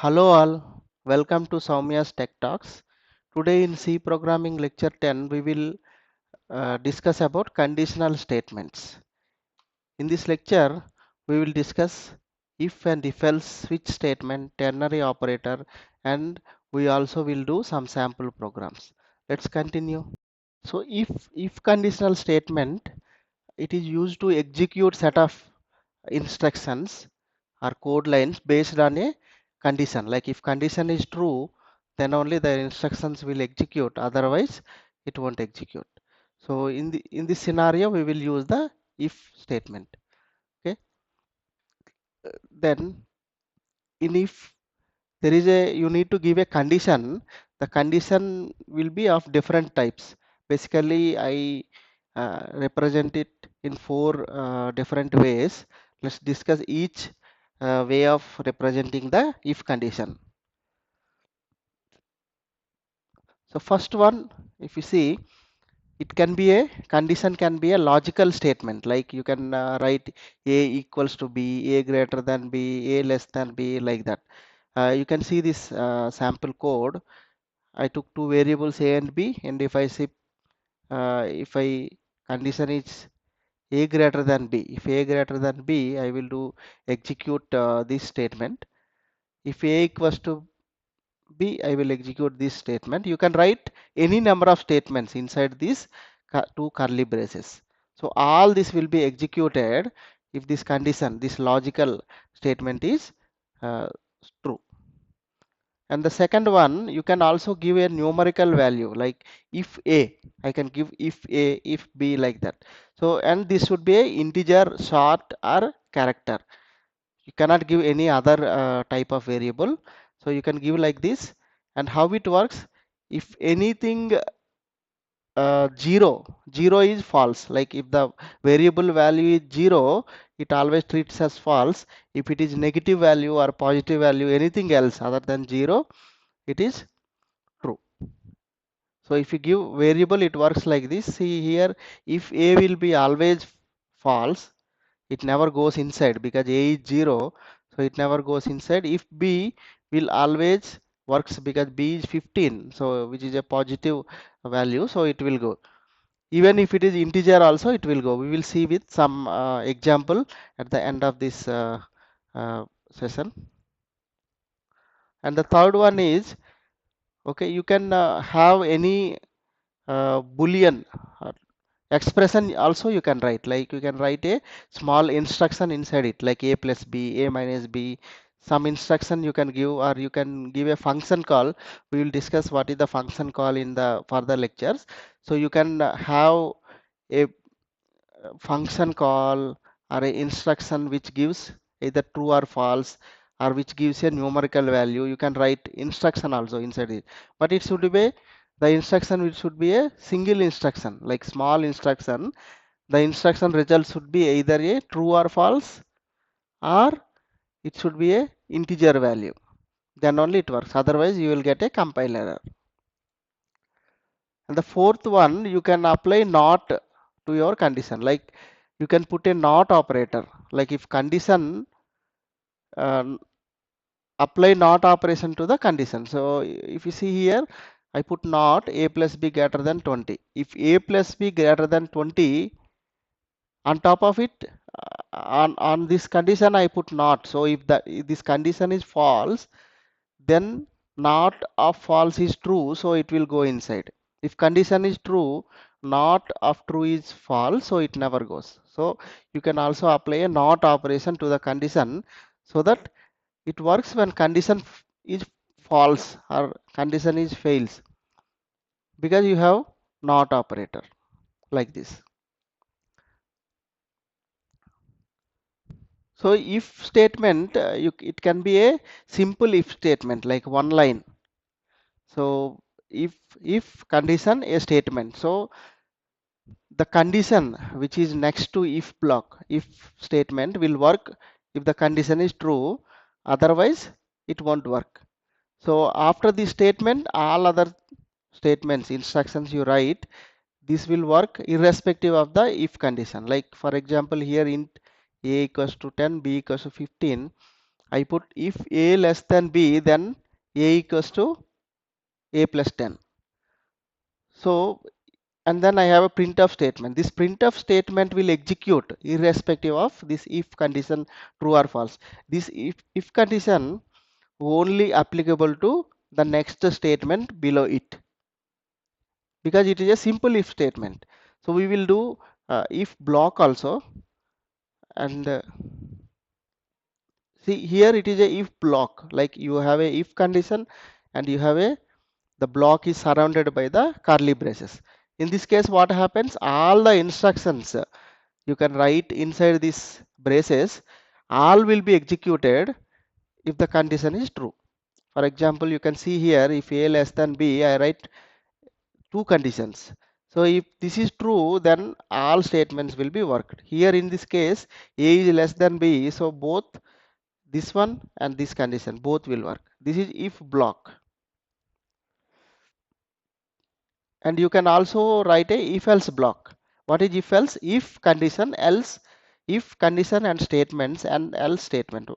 Hello all, welcome to Soumya's Tech Talks. Today in C Programming Lecture 10, we will discuss about conditional statements. In this lecture, we will discuss if and if else switch statement, ternary operator, and we also will do some sample programs. Let's continue. So if conditional statement, it is used to execute set of instructions or code lines based on a condition. Like if condition is true, then only the instructions will execute, otherwise it won't execute. So in this scenario we will use the if statement. Okay, then in if there is a, you need to give a condition, the condition will be of different types. Basically I represent it in four different ways. Let's discuss each way of representing the if condition. So first one, if you see, it can be a condition, can be a logical statement, like you can write a equals to b, a greater than b, a less than b, like that. You can see this sample code. I took two variables a and b, and if I say if I condition is a greater than b, if a greater than b, I will do execute this statement. If a equals to b, I will execute this statement. You can write any number of statements inside these two curly braces. So all this will be executed if this condition, this logical statement is uh, true. And the second one, you can also give a numerical value, like if a, I can give if a, if b, like that. So, and this should be a integer, short, or character. You cannot give any other type of variable. So you can give like this. And how it works, if anything zero is false, like if the variable value is 0, it always treats as false. If it is negative value or positive value, anything else other than 0, it is true. So if you give variable, it works like this. See here, if a will be always false, it never goes inside because a is 0, so it never goes inside. If b will always works because b is 15, so which is a positive value, so it will go. Even if it is integer also, it will go. We will see with some example at the end of this session. And the third one is, okay, you can have any boolean expression also you can write, like you can write a small instruction inside it, like a plus b, a minus b, some instruction you can give, or you can give a function call. We will discuss what is the function call in the further lectures. So you can have a function call or a instruction which gives either true or false, or which gives a numerical value. You can write instruction also inside it, but it should be, the instruction which should be a single instruction, like small instruction. The instruction result should be either a true or false, or it should be a integer value, then only it works, otherwise you will get a compile error. And the fourth one, you can apply not to your condition, like you can put a not operator, like if condition uh, apply not operation to the condition. So if you see here, I put not a plus b greater than 20. If a plus b greater than 20, on top of it, on this condition I put not. So if this condition is false, then not of false is true, so it will go inside. If condition is true, not of true is false, so it never goes. So you can also apply a not operation to the condition, so that it works when condition is false or condition is fails, because you have not operator, like this. So if statement, it can be a simple if statement, like one line. So if condition a statement, so the condition which is next to if block, if statement will work if the condition is true, otherwise it won't work. So after this statement, all other statements, instructions you write, this will work irrespective of the if condition. Like for example, here int a equals to 10, b equals to 15. I put if a less than b, then a equals to a plus 10. So, and then I have a printf statement. This printf statement will execute irrespective of this if condition true or false. This if condition only applicable to the next statement below it, because it is a simple if statement. So we will do if block also, and see here it is a if block, like you have a if condition and you have a the block is surrounded by the curly braces. In this case what happens, all the instructions you can write inside these braces, all will be executed if the condition is true. For example, you can see here if a less than b, I write two conditions. So if this is true, then all statements will be worked. Here in this case, a is less than b, so both this one and this condition both will work. This is if block. And you can also write a if else block. What is if else? If condition, else, if condition and statements and else statement.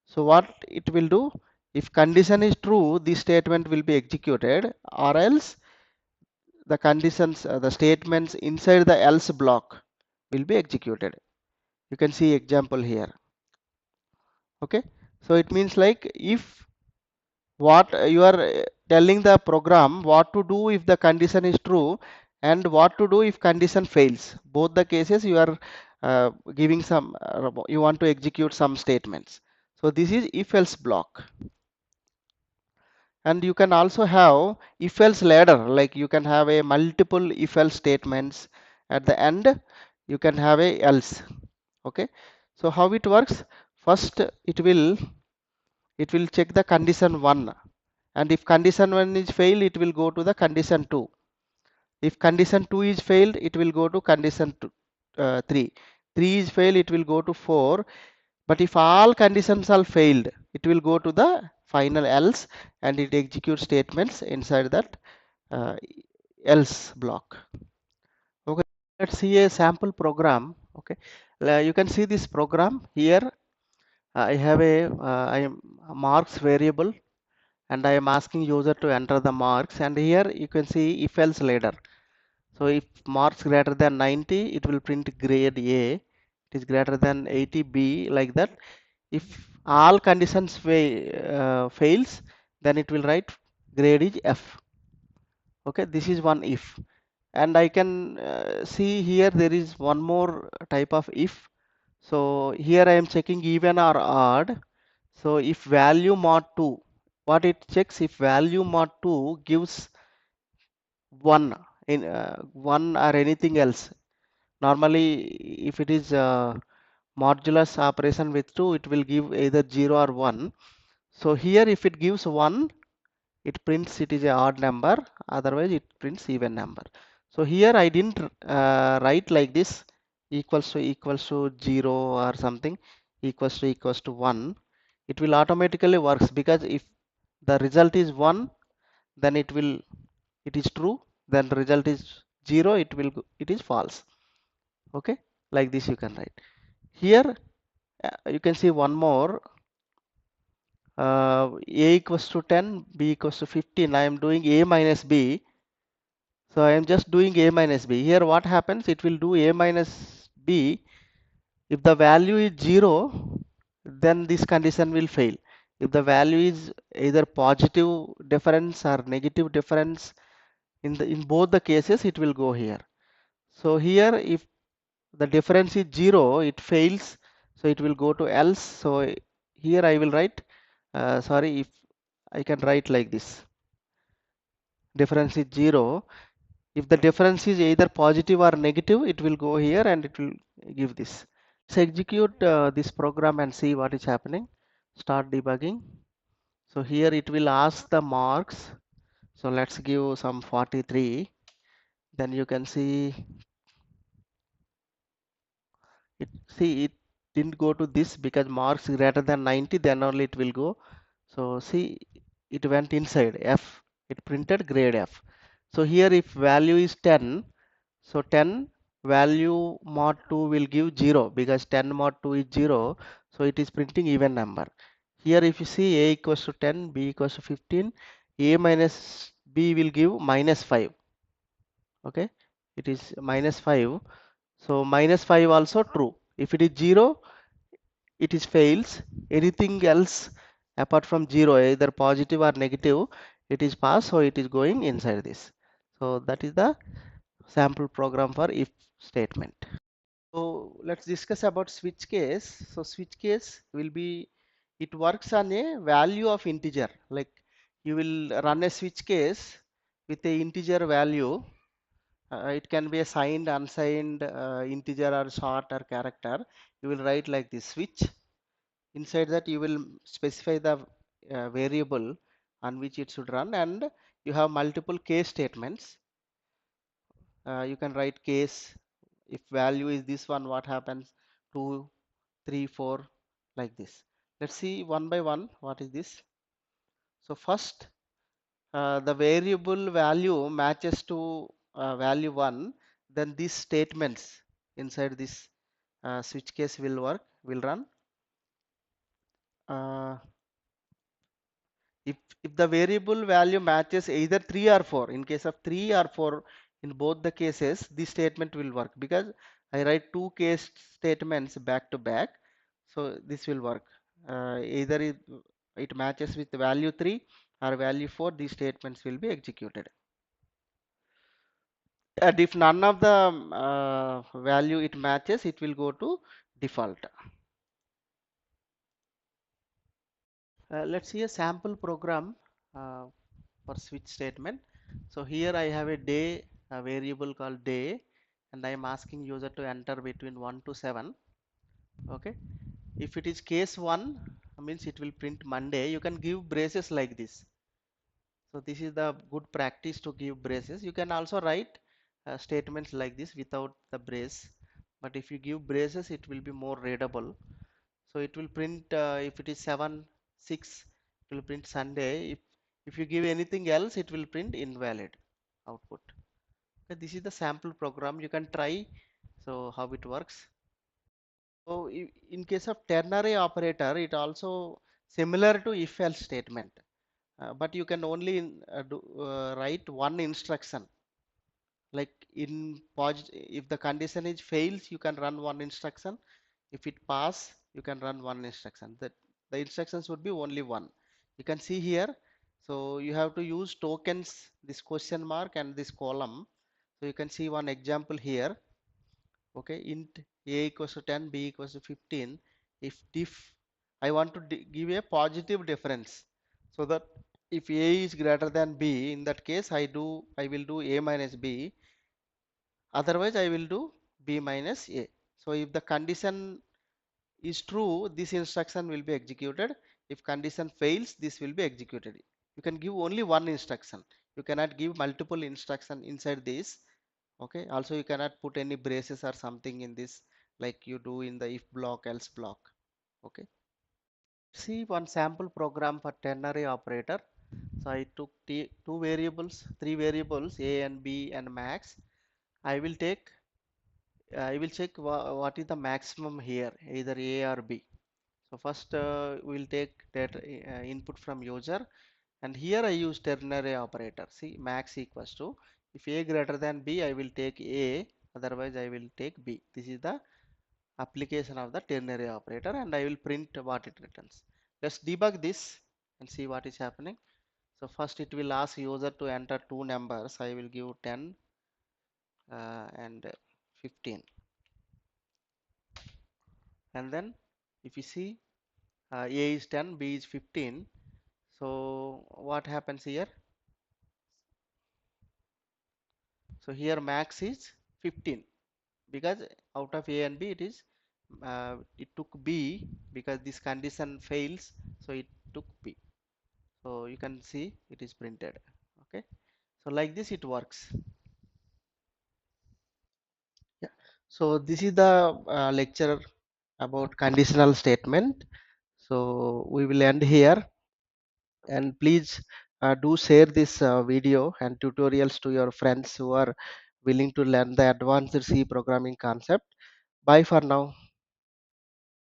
So what it will do, if condition is true, this statement will be executed, or else the conditions, the statements inside the else block will be executed. You can see example here. Okay, so it means like if what you are telling the program what to do if the condition is true and what to do if condition fails. Both the cases you are giving some, you want to execute some statements. So this is if else block. And you can also have if else ladder, like you can have a multiple if else statements. At the end you can have a else. Okay, so how it works, first it will check the condition 1, and if condition 1 is failed it will go to the condition 2. If condition 2 is failed it will go to condition 3. 3 is failed it will go to 4. But if all conditions are failed, it will go to the final else and it executes statements inside that uh, else block. Okay, let's see a sample program. Okay, you can see this program here. I have I am marks variable and I am asking user to enter the marks, and here you can see if else ladder. So if marks greater than 90, it will print grade A. It is greater than 80 B, like that. If all conditions fails, then it will write grade is F. Okay, this is one if. And I can see here there is one more type of if. So here I am checking even or odd. So if value mod 2, what it checks, if value mod 2 gives 1 in 1 or anything else. Normally if it is modulus operation with 2, it will give either 0 or 1. So here if it gives 1, it prints it is a odd number, otherwise it prints even number. So here I didn't write like this, equals to 0 or something, equals to 1. It will automatically works, because if the result is 1, then it is true, then the result is 0, it is false. Okay, like this you can write. Here you can see one more, a equals to 10, b equals to 15. I am doing a minus b, so I am just doing a minus b. Here what happens, it will do a minus b. If the value is 0, then this condition will fail. If the value is either positive difference or negative difference, in both the cases it will go here. So here if the difference is 0, it fails, so it will go to else. So here I will write, sorry, if I can write like this, difference is 0. If the difference is either positive or negative, it will go here and it will give this. Let's execute this program and see what is happening. Start debugging. So here it will ask the marks. So let's give some 43. Then you can see it didn't go to this, because marks greater than 90, then only it will go. So see, it went inside F, it printed grade F. So here if value is 10, so 10 value mod 2 will give 0, because 10 mod 2 is 0. So it is printing even number. Here if you see a equals to 10, b equals to 15, a minus b will give minus 5. Okay, it is minus 5. So minus 5 also true. If it is 0, it is fails. Anything else apart from 0, either positive or negative, it is pass, so it is going inside this. So that is the sample program for if statement. So let's discuss about switch case. So switch case will be, it works on a value of integer. Like you will run a switch case with a integer value. It can be a signed, unsigned, integer or short or character. You will write like this switch. Inside that you will specify the variable on which it should run, and you have multiple case statements. You can write case, if value is this one, what happens, 2, 3, 4, like this. Let's see one by one what is this. So first, the variable value matches to value 1, then these statements inside this switch case will run. uh, if the variable value matches either 3 or 4, in case of 3 or 4, in both the cases this statement will work, because I write two case statements back to back, so this will work. Either it matches with value 3 or value 4, these statements will be executed, and if none of the value it matches, it will go to default. Let's see a sample program for switch statement. So here I have a day, a variable called day, and I am asking user to enter between 1 to 7. Okay, if it is case 1, means it will print Monday. You can give braces like this. So this is the good practice to give braces. You can also write statements like this without the brace, but if you give braces, it will be more readable. So it will print if it is 7 6, it will print Sunday. If you give anything else, it will print invalid output. Okay, this is the sample program, you can try so how it works. So in case of ternary operator, it also similar to if else statement, but you can only write one instruction. Like in if the condition is fails, you can run one instruction. If it pass, you can run one instruction. That the instructions would be only one. You can see here. So you have to use tokens, this question mark and this column. So you can see one example here. Okay, int a equals to 10, b equals to 15. If I want to give a positive difference, so that if a is greater than b, in that case I will do a minus b, otherwise I will do b minus a. So if the condition is true, this instruction will be executed. If condition fails, this will be executed. You can give only one instruction, you cannot give multiple instruction inside this. Okay, also you cannot put any braces or something in this, like you do in the if block else block. Okay, see one sample program for ternary operator. So I took two variables, three variables, a and b and max. I will take I will check what is the maximum here, either a or b. So first we will take that input from user, and here I use ternary operator. See, max equals to, if a greater than b, I will take a, otherwise I will take b. This is the application of the ternary operator, and I will print what it returns. Let's debug this and see what is happening. So first it will ask user to enter two numbers. I will give 10 and 15, and then if you see a is 10, b is 15. So what happens here? So here max is 15, because out of a and b it took b, because this condition fails, so it took b. So you can see it is printed. Okay, so like this it works. Yeah. So this is the lecture about conditional statement. So we will end here, and please do share this video and tutorials to your friends who are willing to learn the advanced C programming concept. Bye for now.